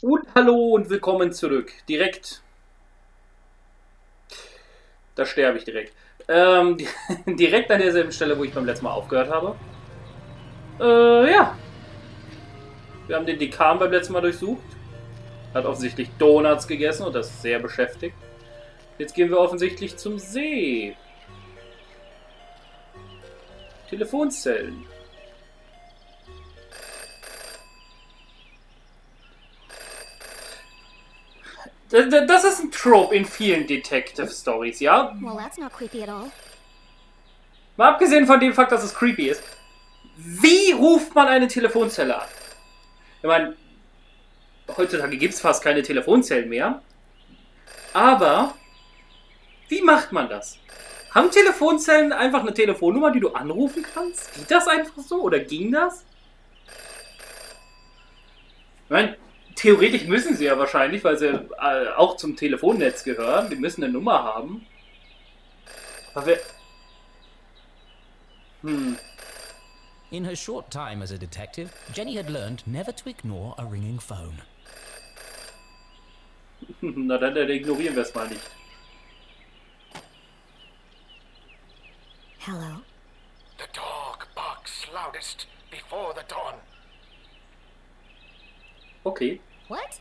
Und hallo und willkommen zurück. Direkt. Da sterbe ich direkt. Direkt an derselben Stelle, wo ich beim letzten Mal aufgehört habe. Ja. Wir haben den Dekan beim letzten Mal durchsucht. Hat offensichtlich Donuts gegessen und das sehr beschäftigt. Jetzt gehen wir offensichtlich zum See. Telefonzellen. Das ist ein Trope in vielen Detective-Stories, ja? Well, that's not creepy at all. Mal abgesehen von dem Fakt, dass es creepy ist. Wie ruft man eine Telefonzelle an? Ich meine, heutzutage gibt es fast keine Telefonzellen mehr. Aber wie macht man das? Haben Telefonzellen einfach eine Telefonnummer, die du anrufen kannst? Geht das einfach so? Oder ging das? Ich meine, theoretisch müssen sie ja wahrscheinlich, weil sie auch zum Telefonnetz gehören. Die müssen eine Nummer haben. Aber wer... In her short time as a detective, Jenny had learned never to ignore a ringing phone. Na dann ignorieren wir es mal nicht. Hello? The dog barks loudest before the dawn. Okay. What?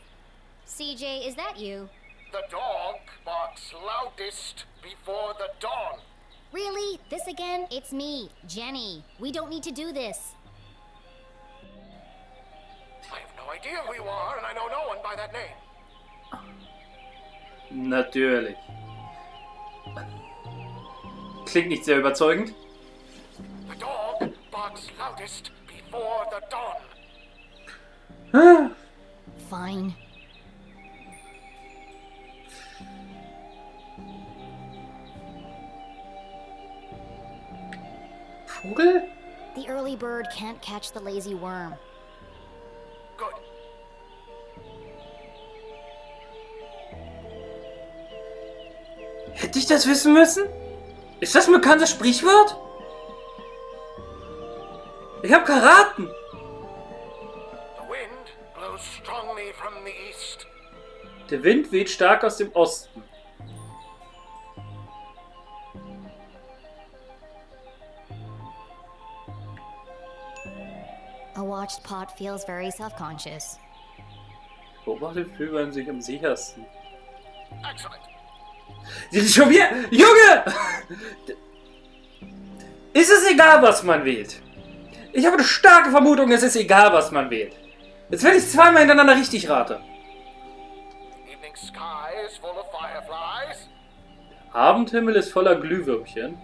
CJ, is that you? The dog barks loudest before the dawn. Really? This again? It's me, Jenny. We don't need to do this. I have no idea who you are, and I know no one by that name. Natürlich. Klingt nicht sehr überzeugend. The dog barks loudest before the dawn. Fine. Vogel? The early bird can't catch the lazy worm. Good. Hätte ich das wissen müssen? Ist das ein bekanntes Sprichwort? Ich hab geraten. The wind blows strongly from the east. Der Wind weht stark aus dem Osten. A watched pot feels very self-conscious. Beobachtet fühlt man sich am sichersten. Excellent. Schon wieder... Junge! Ist es egal, was man wählt? Ich habe eine starke Vermutung, es ist egal, was man wählt. Jetzt wenn ich zweimal hintereinander richtig rate. The evening sky is full of fireflies. Abendhimmel ist voller Glühwürmchen.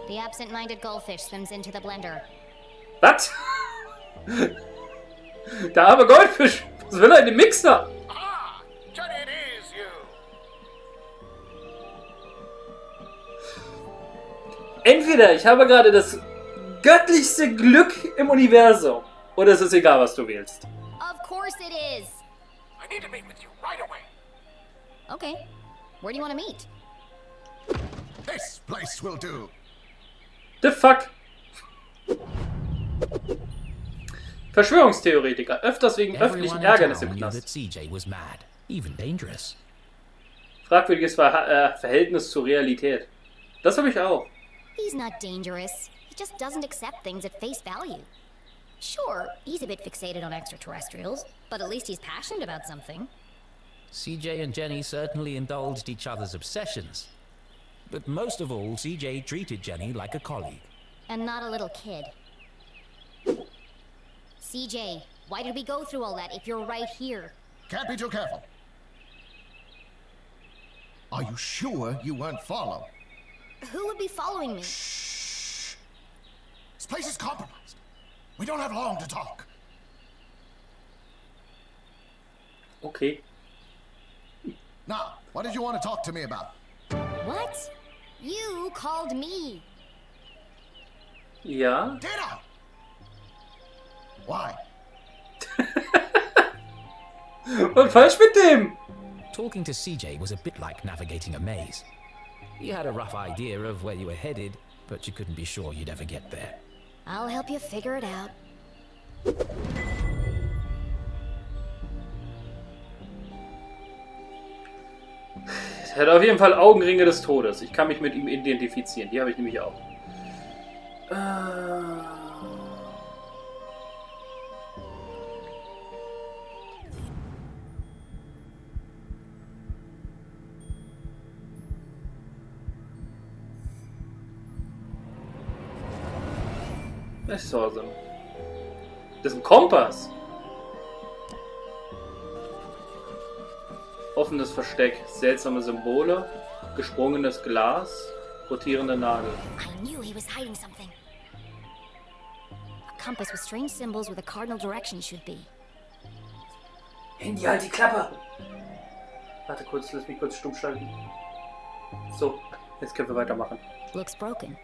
The absent-minded goldfish swims into the blender. Was? Der arme Goldfisch. Was will er in dem Mixer? Ah, Jenny, it is you. Entweder ich habe gerade das göttlichste Glück im Universum. Oder es ist egal, was du wählst. Of course it is. I need to meet with you right away. Okay. Where do you want to meet? This place will do. The fuck? Verschwörungstheoretiker. Öfters wegen öffentlichen Everyone in Ärgernis im town knew that Knast. CJ was mad, even dangerous. Fragwürdiges Verhältnis zur Realität. Das habe ich auch. He's not dangerous. He just doesn't accept things at face value. Sure, he's a bit fixated on extraterrestrials, but at least he's passionate about something. CJ and Jenny certainly indulged each other's obsessions. But most of all, CJ treated Jenny like a colleague. And not a little kid. CJ, why did we go through all that if you're right here? Can't be too careful. Are you sure you weren't followed? Who would be following me? Shh. This place is compromised. We don't have long to talk. Okay. Now, what did you want to talk to me about? What? You called me. Ja. Did I? Why? Was falsch mit dem? Talking to CJ was a bit like navigating a maze. You had a rough idea of where you were headed, but you couldn't be sure you'd ever get there. I'll help you figure it out. Er hat auf jeden Fall Augenringe des Todes. Ich kann mich mit ihm identifizieren. Die habe ich nämlich auch. Das ist awesome. Das ist ein Kompass. Offenes Versteck, seltsame Symbole, gesprungenes Glas, rotierende Nadel. I knew he was hiding something. A compass with strange symbols where the cardinal direction should be. Handy, halt die Klappe! Warte kurz, lass mich kurz stumm schalten. So, jetzt können wir weitermachen. Looks broken.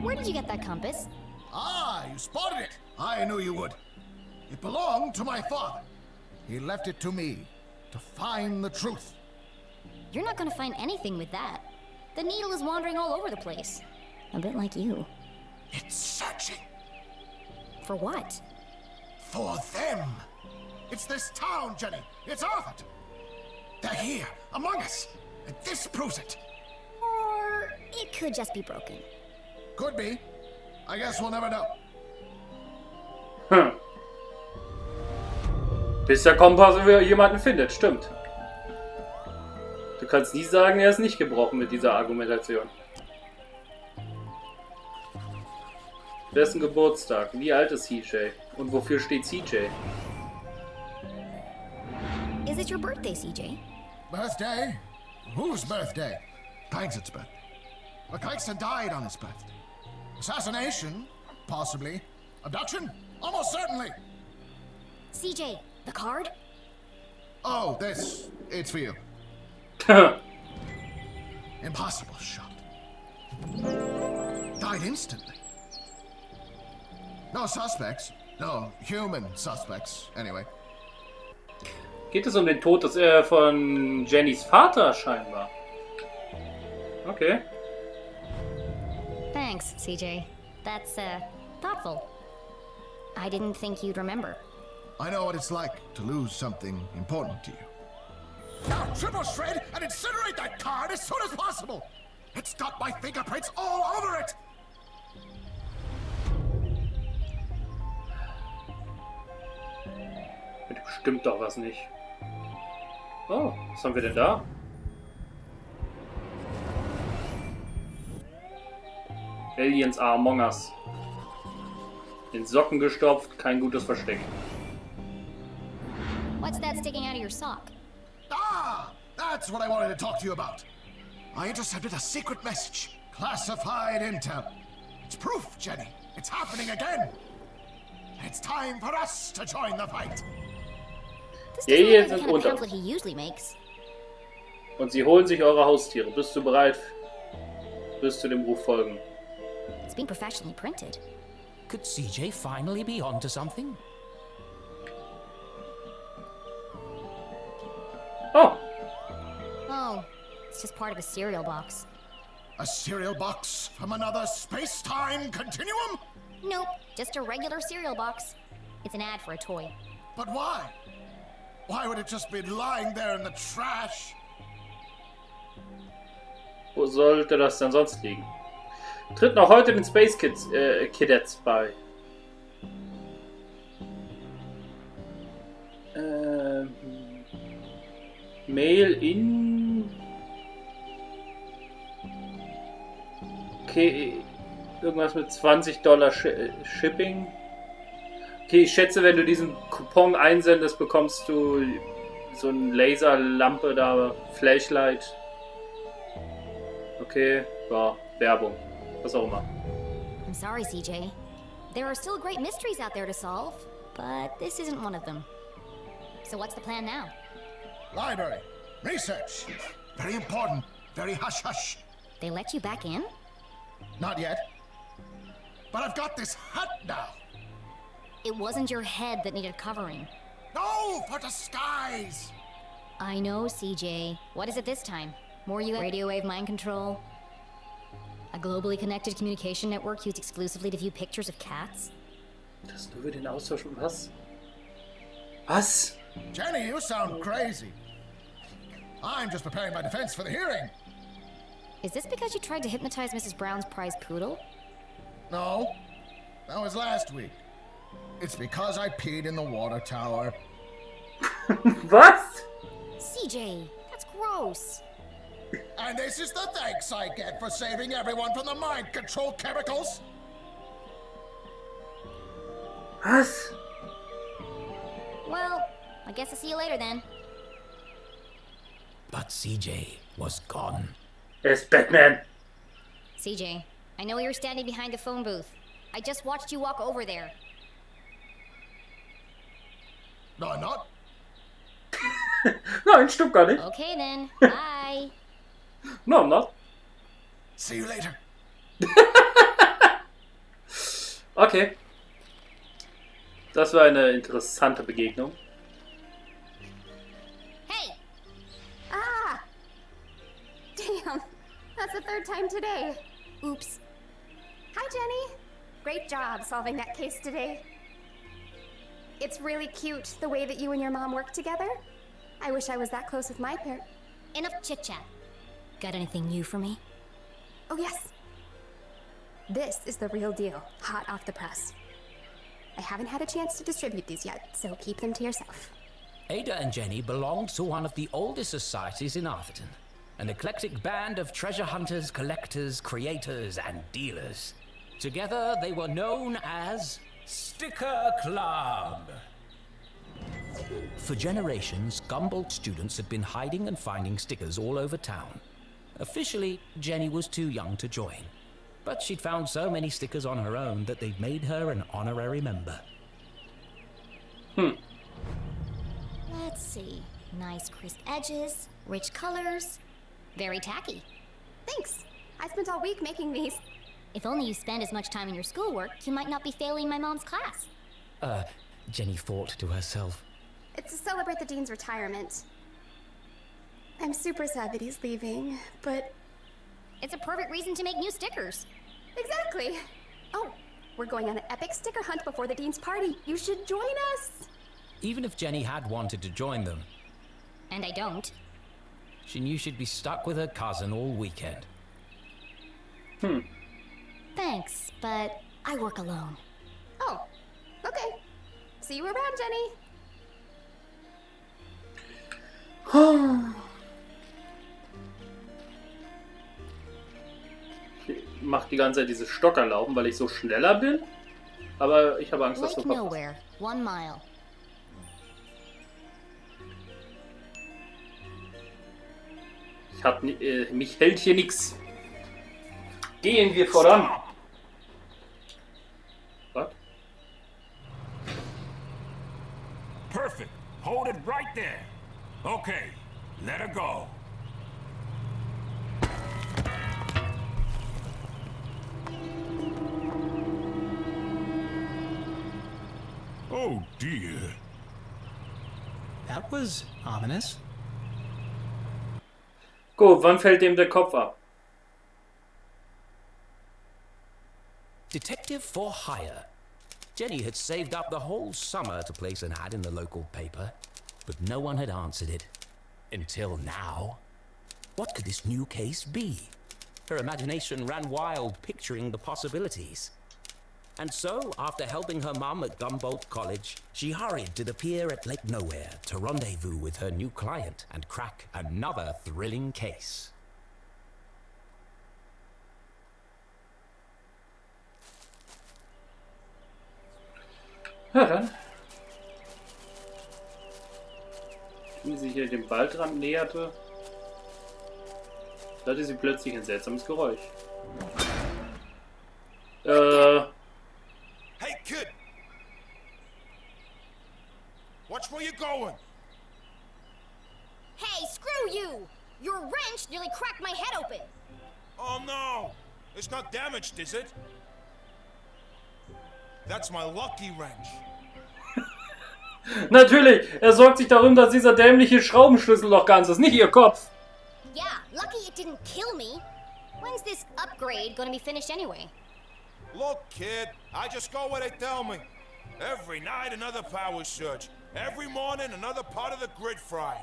Where did you get that compass? Ah, you spotted it. I knew you would. It belonged to my father. He left it to me to find the truth. You're not gonna find anything with that. The needle is wandering all over the place. A bit like you. It's searching For what? for them. It's this town, Jenny. It's Arthur. They're here, among us. And this proves it. Or it could just be broken. Could be. I guess we'll never know. Bis der Kompass jemanden findet, stimmt. Du kannst nie sagen, er ist nicht gebrochen mit dieser Argumentation. Wessen Geburtstag? Wie alt ist CJ? Und wofür steht CJ? Is it your birthday, CJ? Birthday? Whose birthday? Kingston's birthday. But Kingston died on his birthday. Assassination? Possibly. Abduction? Almost certainly. CJ, the card? Oh, this. It's for you. Impossible shot. Died instantly. No suspects. No human suspects, anyway. Geht es um den Tod von Jennys Vater scheinbar? Okay. Thanks, CJ. That's, thoughtful. I didn't think you'd remember. I know what it's like to lose something important to you. Now triple shred and incinerate that card as soon as possible! It's got my fingerprints all over it! Stimmt doch was nicht. Oh, was haben wir denn da? Aliens are among us. In Socken gestopft, kein gutes Versteck. What's that sticking out of your sock? Ah! That's what I wanted to talk to you about. I intercepted a secret message. Classified intel. It's proof, Jenny. It's happening again. It's time for us to join the fight. This Die doesn't Aliens look like the sind kind of unter pamphlet uns. he usually makes. Und sie holen sich eure Haustiere. Bist du bereit? Wirst du dem Ruf folgen? It's been professionally printed. Could CJ finally be onto something? Oh, Oh, it's just part of a cereal box. A cereal box from another space-time continuum? Nope, just a regular cereal box. It's an ad for a toy. But why? Why would it just be lying there in the trash? wo sollte das denn sonst liegen? Tritt noch heute den Space Cadets bei. Mail in... Okay, irgendwas mit $20 Shipping. Okay, ich schätze, wenn du diesen Coupon einsendest, bekommst du so eine Laserlampe da, Flashlight. Okay, ja, Werbung. Was auch immer. I'm sorry, CJ. There are still great mysteries out there to solve, but this isn't one of them. So what's the plan now? Library. Research. Very important. Very hush-hush. They let you back in? Not yet. But I've got this hat now. It wasn't your head that needed covering. No, for disguise. I know, CJ. What is it this time? More radio wave mind control? A globally connected communication network used exclusively to view pictures of cats? Das nur für den Austausch. Was? Was? Jenny, you sound crazy. I'm just preparing my defense for the hearing. Is this because you tried to hypnotize Mrs. Brown's prize poodle? No, that was last week. It's because I peed in the water tower. Was? CJ, that's gross. And this is the thanks I get for saving everyone from the mind control chemicals? Was? Well, I guess I'll see you later then. But CJ was gone. Ist Batman. CJ, I know you're standing behind the phone booth. I just watched you walk over there. No, I'm not. Nein, stimmt gar nicht. Okay then, bye. No, I'm not. See you later. Okay. Das war eine interessante Begegnung. Hey! Ah! Damn, that's the third time today. Oops. Hi, Jenny. Great job solving that case today. It's really cute the way that you and your mom work together. I wish I was that close with my parents. Enough chit-chat. Got anything new for me? Oh, yes. This is the real deal, hot off the press. I haven't had a chance to distribute these yet, so keep them to yourself. Ada and Jenny belonged to one of the oldest societies in Arthurton. An eclectic band of treasure hunters, collectors, creators, and dealers. Together, they were known as Sticker Club. For generations, Gumboldt students had been hiding and finding stickers all over town. Officially, Jenny was too young to join. But she'd found so many stickers on her own that they'd made her an honorary member. Let's see. Nice crisp edges, rich colors. Very tacky. Thanks. I spent all week making these. If only you spend as much time in your schoolwork, you might not be failing my mom's class. Jenny thought to herself. It's to celebrate the dean's retirement. I'm super sad that he's leaving, but... It's a perfect reason to make new stickers. Exactly. Oh, we're going on an epic sticker hunt before the dean's party. You should join us. Even if Jenny had wanted to join them, And I don't. she knew she'd be stuck with her cousin all weekend. Thanks, but I work alone. Oh, okay. See you around, Jenny. Ich mach die ganze Zeit diese Stockerlaufen, weil ich so schneller bin. Aber ich habe Angst, dass Lake du verpasst. Nowhere, 1 mile. Mich hält hier nichts. Gehen wir voran. Was? Perfect. Hold it right there. Okay, let her go. Oh dear. That was ominous. Gut, wann fällt dem der Kopf ab? Detective for hire. Jenny had saved up the whole summer to place an ad in the local paper, but no one had answered it. Until now. What could this new case be? Her imagination ran wild, picturing the possibilities. And so, after helping her mum at Gumboldt College, she hurried to the pier at Lake Nowhere to rendezvous with her new client and crack another thrilling case. Ja, dann. Wie sie sich hier dem Waldrand näherte, hörte sie plötzlich ein seltsames Geräusch. Hey, kid! Watch where you're going! Hey, screw you! Your wrench nearly cracked my head open! Oh no! It's not damaged, is it? That's my lucky wrench. Natürlich, er sorgt sich darum, dass dieser dämliche Schraubenschlüssel noch ganz ist, nicht ihr Kopf. Yeah, lucky it didn't kill me. When's this upgrade gonna be finished anyway? Look, kid, I just go where they tell me. Every night another power surge. Every morning another part of the grid fry.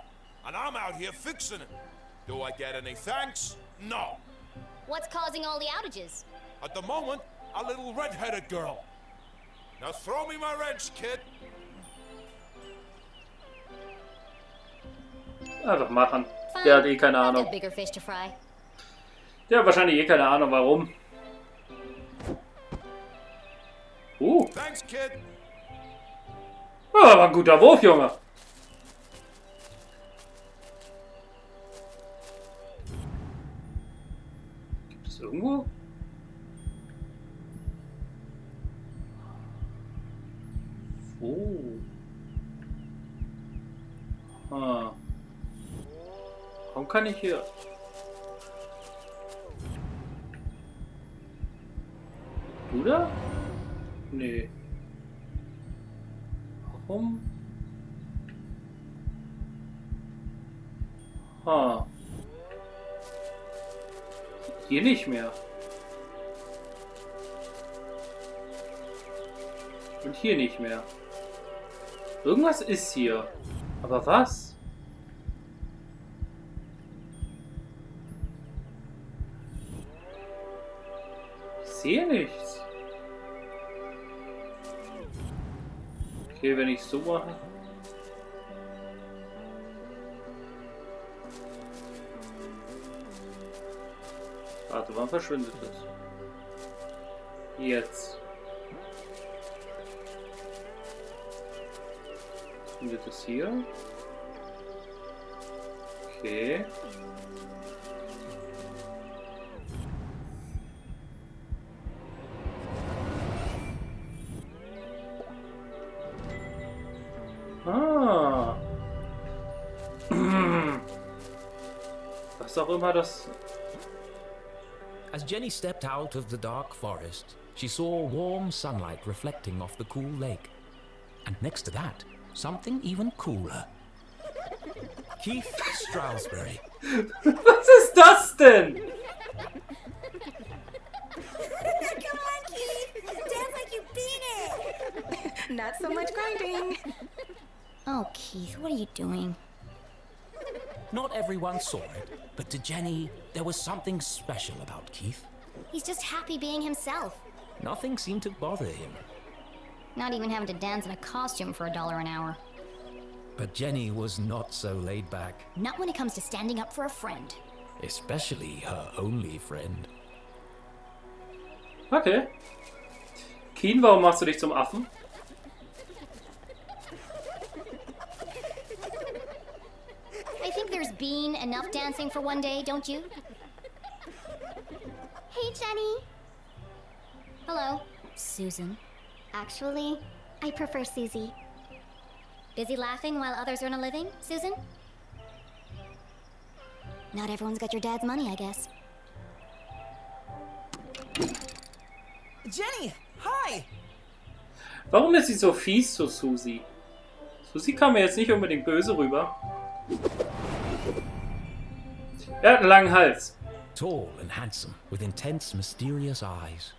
And I'm out here fixing it. Do I get any thanks? No. What's causing all the outages? At the moment, a little red-headed girl. Now throw me my wrench, kid. Einfach machen. Der hat eh keine I've Ahnung. got bigger fish to fry. Der hat wahrscheinlich eh keine Ahnung, warum. Thanks, kid. Oh, war ein guter Wurf, Junge. Gibt es irgendwo? Oh. Ah. Warum kann ich hier... Du da? Nee. Warum? Ah. Hier nicht mehr. Und hier nicht mehr. Irgendwas ist hier. Aber was? Ich sehe nichts. Okay, wenn ich so mache. Warte, wann verschwindet es? Jetzt. Findet es hier? Okay. Ah. Was auch immer das... As Jenny stepped out of the dark forest, she saw warm sunlight reflecting off the cool lake. And next to that, something even cooler. Keith Stroudsbury. Was ist das denn? Come on, Keith! Dance like you beat it! Not so much grinding. Oh, Keith, what are you doing? Not everyone saw it, but to Jenny, there was something special about Keith. He's just happy being himself. Nothing seemed to bother him. Not even having to dance in a costume for $1 an hour. But Jenny was not so laid back, Not when it comes to standing up for a friend. especially her only friend. Okay. Keen, warum machst du dich zum Affen? I think there's been enough dancing for one day, don't you? Hey, Jenny. Hello, Susan. Actually, I prefer Susie. Busy laughing while others earn a living, Susan? Not everyone's got your dad's money, I guess. Jenny, hi! Warum ist sie so fies zu Susi? Susi kam mir jetzt nicht unbedingt böse rüber. Er hat einen langen Hals. Tall and handsome, with intense, mysterious eyes.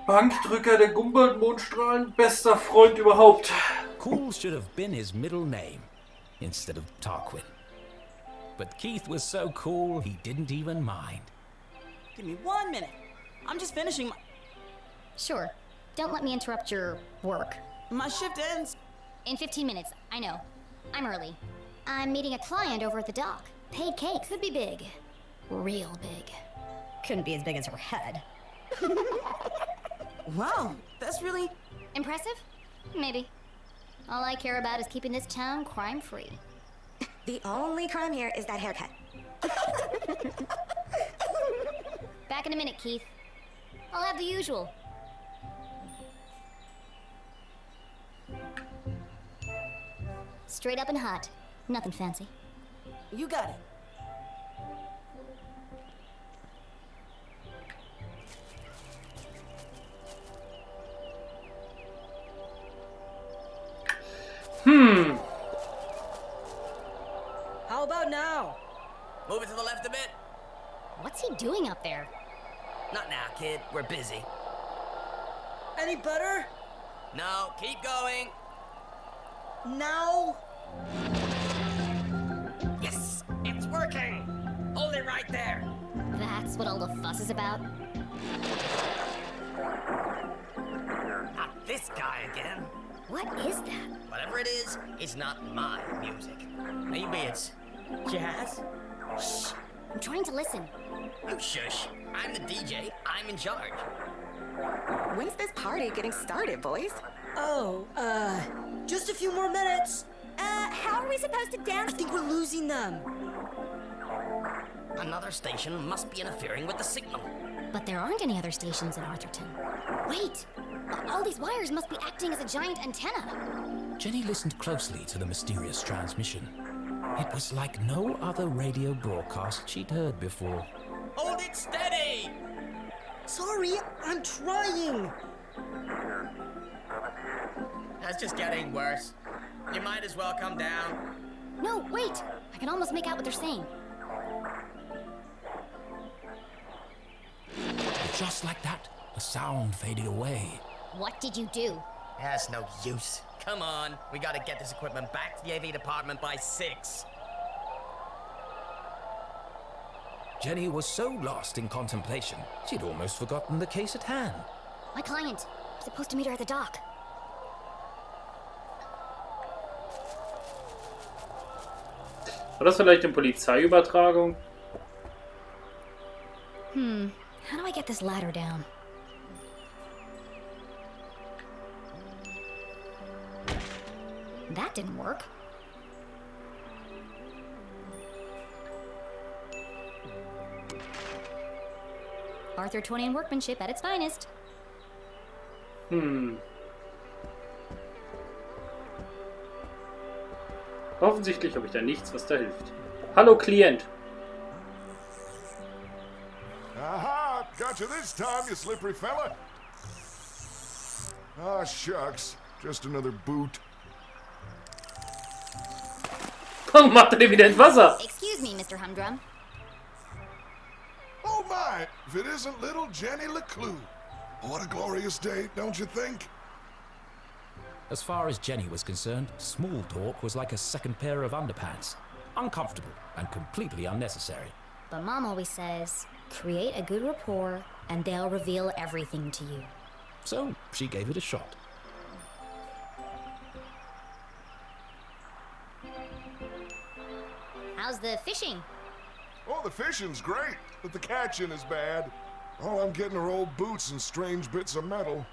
Bankdrücker der Gumboldt-Mondstrahlen, bester Freund überhaupt. Cool should have been his middle name, instead of Tarquin. But Keith was so cool, he didn't even mind. Give me 1 minute. I'm just finishing Sure. Don't let me interrupt your work. my shift ends. In 15 minutes, I know. I'm early. I'm meeting a client over at the dock. Paid cake. Could be big. Real big. Couldn't be as big as her head. Wow, that's really... Impressive? Maybe. All I care about is keeping this town crime-free. The only crime here is that haircut. Back in a minute, Keith. I'll have the usual. Straight up and hot. Nothing fancy. You got it. How about now? Move it to the left a bit. What's he doing up there? Not now, kid. We're busy. Any better? No, keep going. Now? Yes, it's working. Hold it right there. That's what all the fuss is about? Not this guy again. What is that? Whatever it is, it's not my music. Maybe it's jazz? Shh! I'm trying to listen. Oh, shush. I'm the DJ. I'm in charge. When's this party getting started, boys? Oh, just a few more minutes. How are we supposed to dance? I think we're losing them. Another station must be interfering with the signal. But there aren't any other stations in Arthurton. Wait! All these wires must be acting as a giant antenna. Jenny listened closely to the mysterious transmission. It was like no other radio broadcast she'd heard before. Hold it steady! Sorry, I'm trying. That's just getting worse. You might as well come down. No, wait! I can almost make out what they're saying. But just like that, the sound faded away. What did you do? That's no use. Come on, we gotta get this equipment back to the AV department by 6. Jenny was so lost in contemplation, she'd almost forgotten the case at hand. My client. I'm supposed to meet her at the dock. War das vielleicht eine Polizeiübertragung? How do I get this ladder down? That didn't work. Arthurtonian workmanship at its finest. Offensichtlich habe ich da nichts, was da hilft. Hallo Klient. Aha! Got you this time, you slippery fella. Ah, shucks. Just another boot. Warum macht er den wieder ins Wasser? Excuse me, Mr. Humdrum. Oh my! If it isn't little Jenny LeClue. What a glorious day, don't you think? As far as Jenny was concerned, small talk was like a second pair of underpants. Uncomfortable and completely unnecessary. But Mom always says, create a good rapport and they'll reveal everything to you. So she gave it a shot. How's the fishing? Oh, the fishing's great, but the catching is bad. All I'm getting are old boots and strange bits of metal.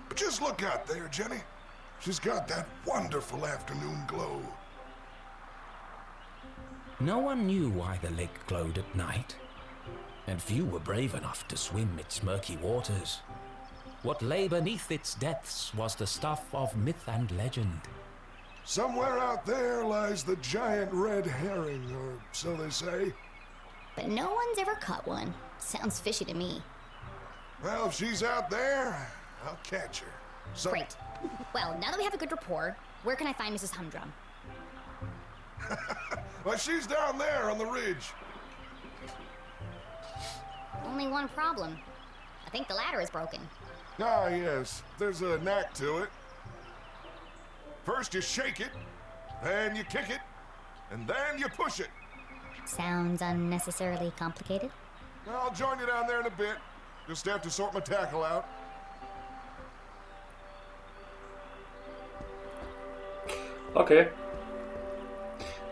But just look out there, Jenny. She's got that wonderful afternoon glow. No one knew why the lake glowed at night, and few were brave enough to swim its murky waters. What lay beneath its depths was the stuff of myth and legend. Somewhere out there lies the giant red herring, or so they say. But no one's ever caught one. Sounds fishy to me. Well, if she's out there, I'll catch her. So Great. Well, now that we have a good rapport, where can I find Mrs. Humdrum? well, she's down there on the ridge. Only one problem. I think the ladder is broken. Ah, yes. There's a knack to it. First you shake it, then you kick it, and then you push it. Sounds unnecessarily complicated. I'll join you down there in a bit. Just have to sort my tackle out. Okay.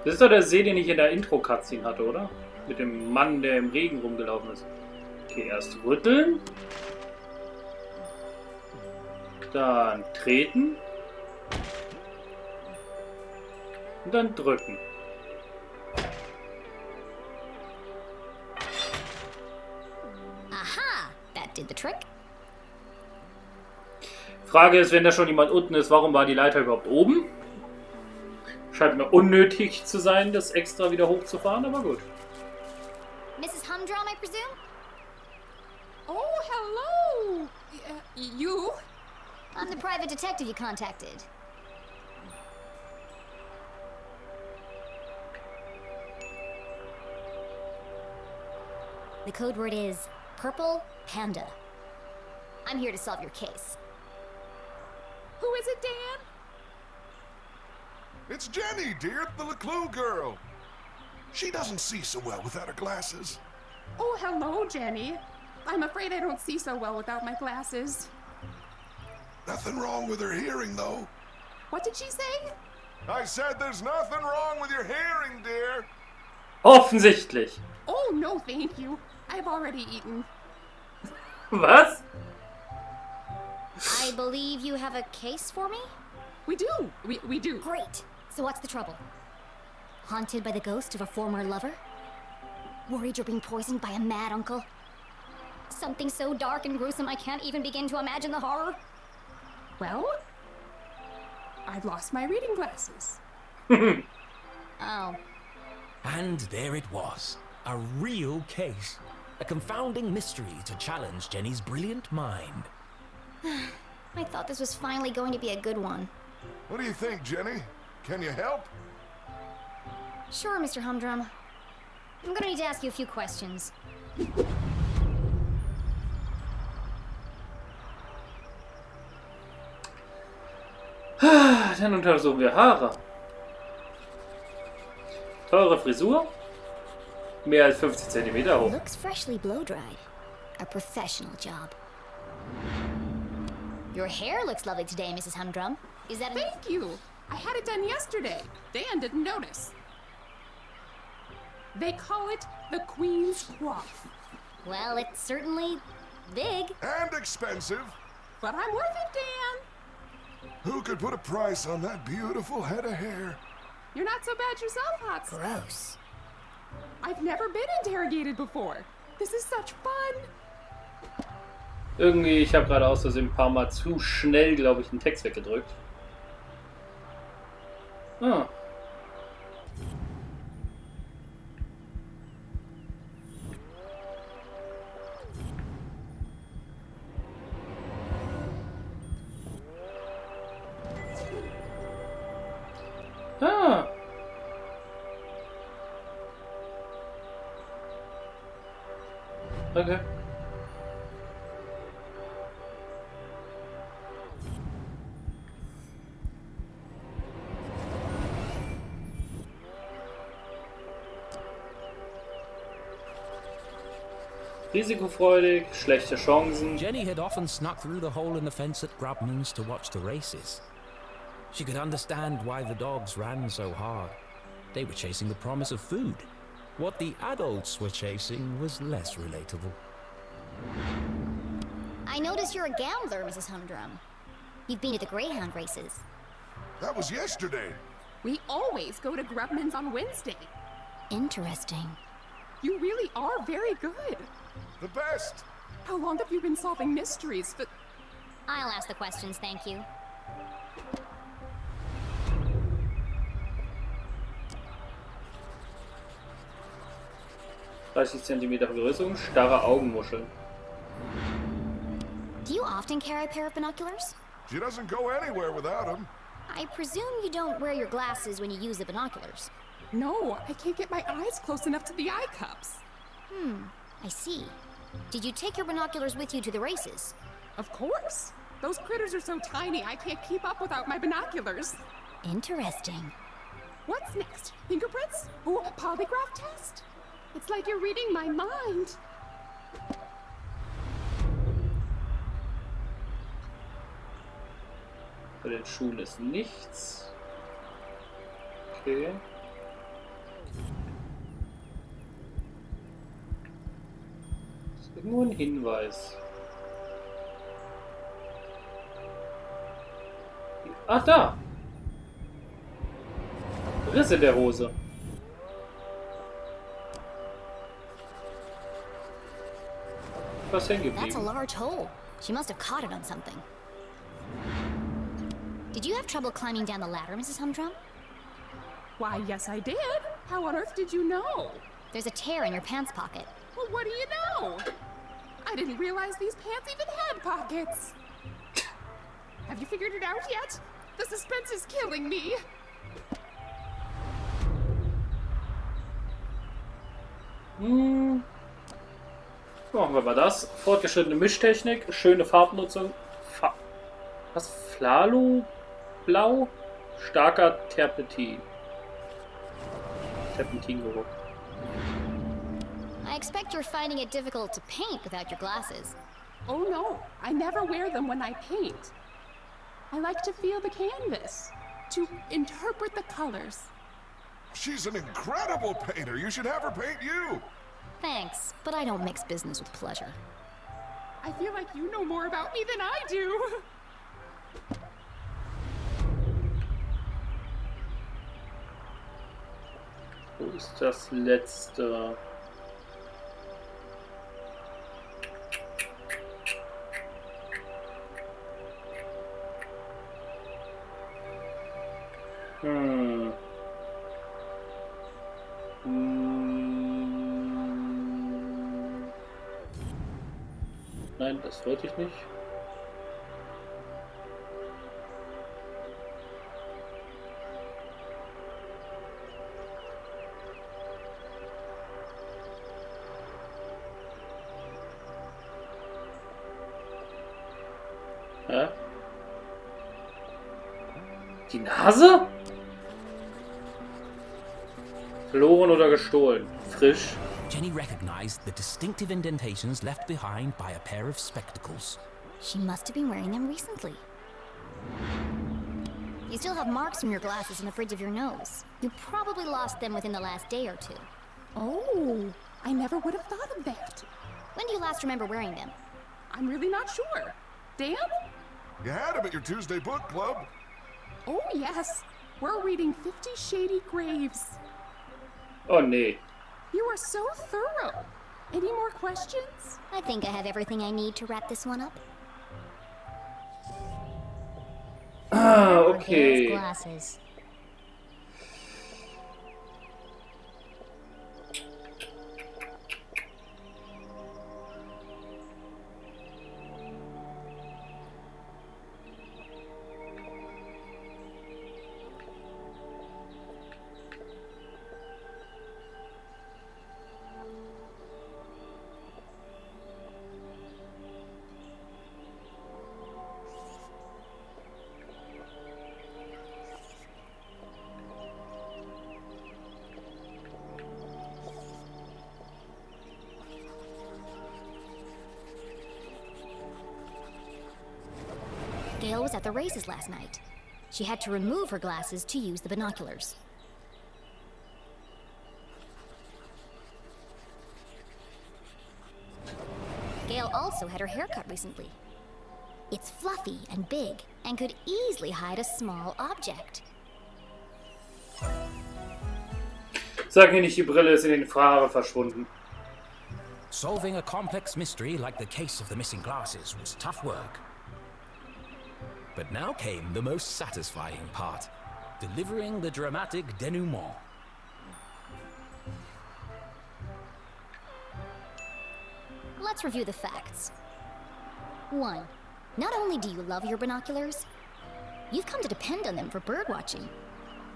Das ist doch der See, den ich in der Intro-Cutscene hatte, oder? Mit dem Mann, der im Regen rumgelaufen ist. Okay, erst rütteln. Dann treten. Und dann drücken. Aha! That did the trick. Frage ist, wenn da schon jemand unten ist, warum war die Leiter überhaupt oben? Scheint mir unnötig zu sein, das extra wieder hochzufahren, aber gut. Mrs. Humdrum, I presume? Oh, hello! You? I'm the private detective you contacted. The code word is Purple Panda. I'm here to solve your case. Who is it, Dan? It's Jenny, dear, the LeClue girl. She doesn't see so well without her glasses. Oh, hello, Jenny. I'm afraid I don't see so well without my glasses. Nothing wrong with her hearing, though. What did she say? I said there's nothing wrong with your hearing, dear. Offensichtlich. Oh, no, thank you. I've already eaten. Was? I believe you have a case for me? We do. We do. Great. So what's the trouble? Haunted by the ghost of a former lover? Worried you're being poisoned by a mad uncle? Something so dark and gruesome I can't even begin to imagine the horror? Well, I've lost my reading glasses. Oh. And there it was. A real case. A confounding mystery to challenge Jenny's brilliant mind. I thought this was finally going to be a good one. What do you think, Jenny? Can you help? Sure, Mr. Humdrum. I'm gonna need to ask you a few questions. Dann untersuchen wir Haare. Teure Frisur. Mehr als 50 cm hoch. Looks freshly blow-dried. A professional job. Your hair looks lovely today, Mrs. Humdrum. Is that Thank you. I had it done yesterday. Dan didn't notice. They call it the Queen's Coif. Well, it's certainly big. And expensive. But I'm worth it, Dan. Who could put a price on that beautiful head of hair? You're not so bad yourself, Hots. Gross. I've never been interrogated before. This is such fun. Irgendwie, ich habe gerade aus Versehen ein paar Mal zu schnell, glaube ich, den Text weggedrückt. Ah. Ah. Okay. Risikofreudig, schlechte Chancen. Jenny had often snuck through the hole in the fence at Grubman's to watch the races. She could understand why the dogs ran so hard. They were chasing the promise of food. What the adults were chasing was less relatable. I notice you're a gambler, Mrs. Humdrum. You've been to the Greyhound races. That was yesterday. We always go to Grubman's on Wednesday. Interesting. You really are very good. The best. How long have you been solving mysteries? I'll ask the questions, thank you. 30 cm Vergrößerung, starre Augenmuscheln. Do you often carry a pair of binoculars? She doesn't go anywhere without them. I presume you don't wear your glasses when you use the binoculars. No, I can't get my eyes close enough to the eye cups. I see. Did you take your binoculars with you to the races? Of course. Those critters are so tiny I can't keep up without my binoculars. Interesting. What's next? Fingerprints? Oh, a polygraph test? It's like you're reading my mind. Bei den Schuhen ist nichts. Okay. Ist irgendwo ein Hinweis. Ach, da! Riss in der Hose. Was hängen That's a geblieben? large hole. She must have caught it on something. Did you have trouble climbing down the ladder, Mrs. Humdrum? Why, yes, I did. How on earth did you know? There's a tear in your pants pocket. Well, what do you know? I didn't realize these pants even had pockets. Have you figured it out yet? The suspense is killing me. Machen wir mal das. Fortgeschrittene Mischtechnik, schöne Farbnutzung. Was? Flalo? Blau? Starker Terpentin. Terpentingeruch. I expect you're finding it difficult to paint without your glasses. Oh no, I never wear them when I paint. I like to feel the canvas, to interpret the colors. She's an incredible painter. You should have her paint you. Thanks, but I don't mix business with pleasure. I feel like you know more about me than I do. Wo ist das letzte? Nein, das wollte ich nicht. Hä? Die Nase? Verloren oder gestohlen? Frisch. Jenny recognized the distinctive indentations left behind by a pair of spectacles. She must have been wearing them recently. You still have marks from your glasses on the bridge of your nose. You probably lost them within the last day or two. Oh, I never would have thought of that. When do you last remember wearing them? I'm really not sure. Dan? You had them at your Tuesday book club. Oh yes, we're reading 50 Shady Graves. Oh nee. You are so thorough. Any more questions? I think I have everything I need to wrap this one up. Ah, okay. Glasses. Gail was at the races last night. She had to remove her glasses to use the binoculars. Gail also had her hair cut recently. It's fluffy and big and could easily hide a small object. Sag mir nicht, die Brille ist in den Haaren verschwunden. Solving a complex mystery like the case of the missing glasses was tough work. But now came the most satisfying part, delivering the dramatic denouement. Let's review the facts. 1. Not only do you love your binoculars, you've come to depend on them for bird watching,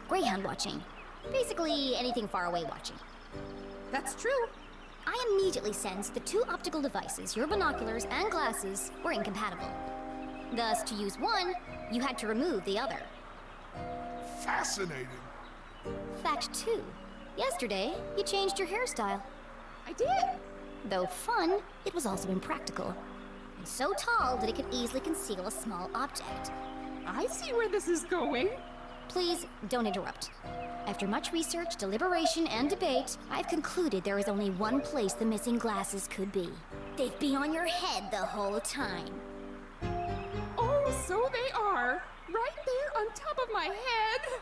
greyhound watching, basically anything far away watching. That's true. I immediately sensed the two optical devices, your binoculars and glasses, were incompatible. Thus, to use one, you had to remove the other. Fascinating. Fact 2. Yesterday, you changed your hairstyle. I did. Though fun, it was also impractical. And so tall that it could easily conceal a small object. I see where this is going. Please, don't interrupt. After much research, deliberation, and debate, I've concluded there is only one place the missing glasses could be. They'd be on your head the whole time. Oh, so they are. Right there on top of my head.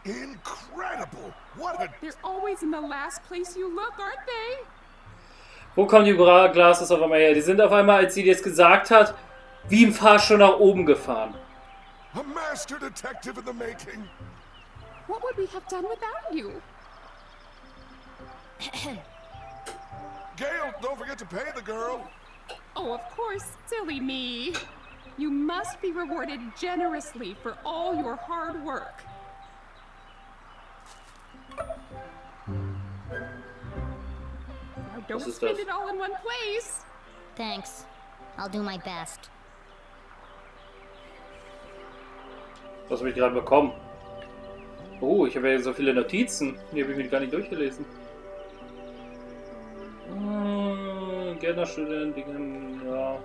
Incredible! What a... They're always in the last place you look, aren't they? Wo kommen die Glasses auf einmal her? Die sind auf einmal, als sie das gesagt hat, wie im Fahrstuhl nach oben gefahren. A master detective in the making. What would we have done without you? Gail, don't forget to pay the girl. Oh, of course, silly me. You must be rewarded generously for all your hard work. Now don't spend it all in one place. Thanks. I'll do my best. Was habe ich gerade bekommen? Oh, ich habe ja so viele Notizen. Die habe ich mir gar nicht durchgelesen. Gerne Student, ja.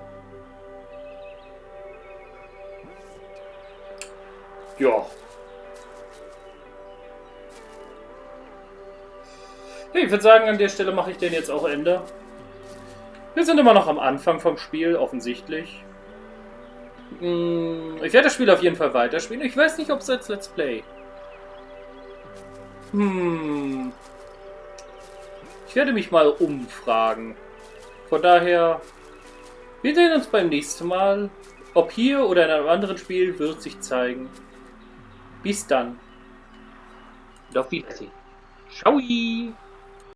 Ja. Hey, ich würde sagen, an der Stelle mache ich den jetzt auch Ende. Wir sind immer noch am Anfang vom Spiel, offensichtlich. Ich werde das Spiel auf jeden Fall weiterspielen. Ich weiß nicht, ob es als Let's Play. Ich werde mich mal umfragen. Von daher, wir sehen uns beim nächsten Mal. Ob hier oder in einem anderen Spiel, wird sich zeigen. Bis dann. Und auf Wiedersehen. Ciao.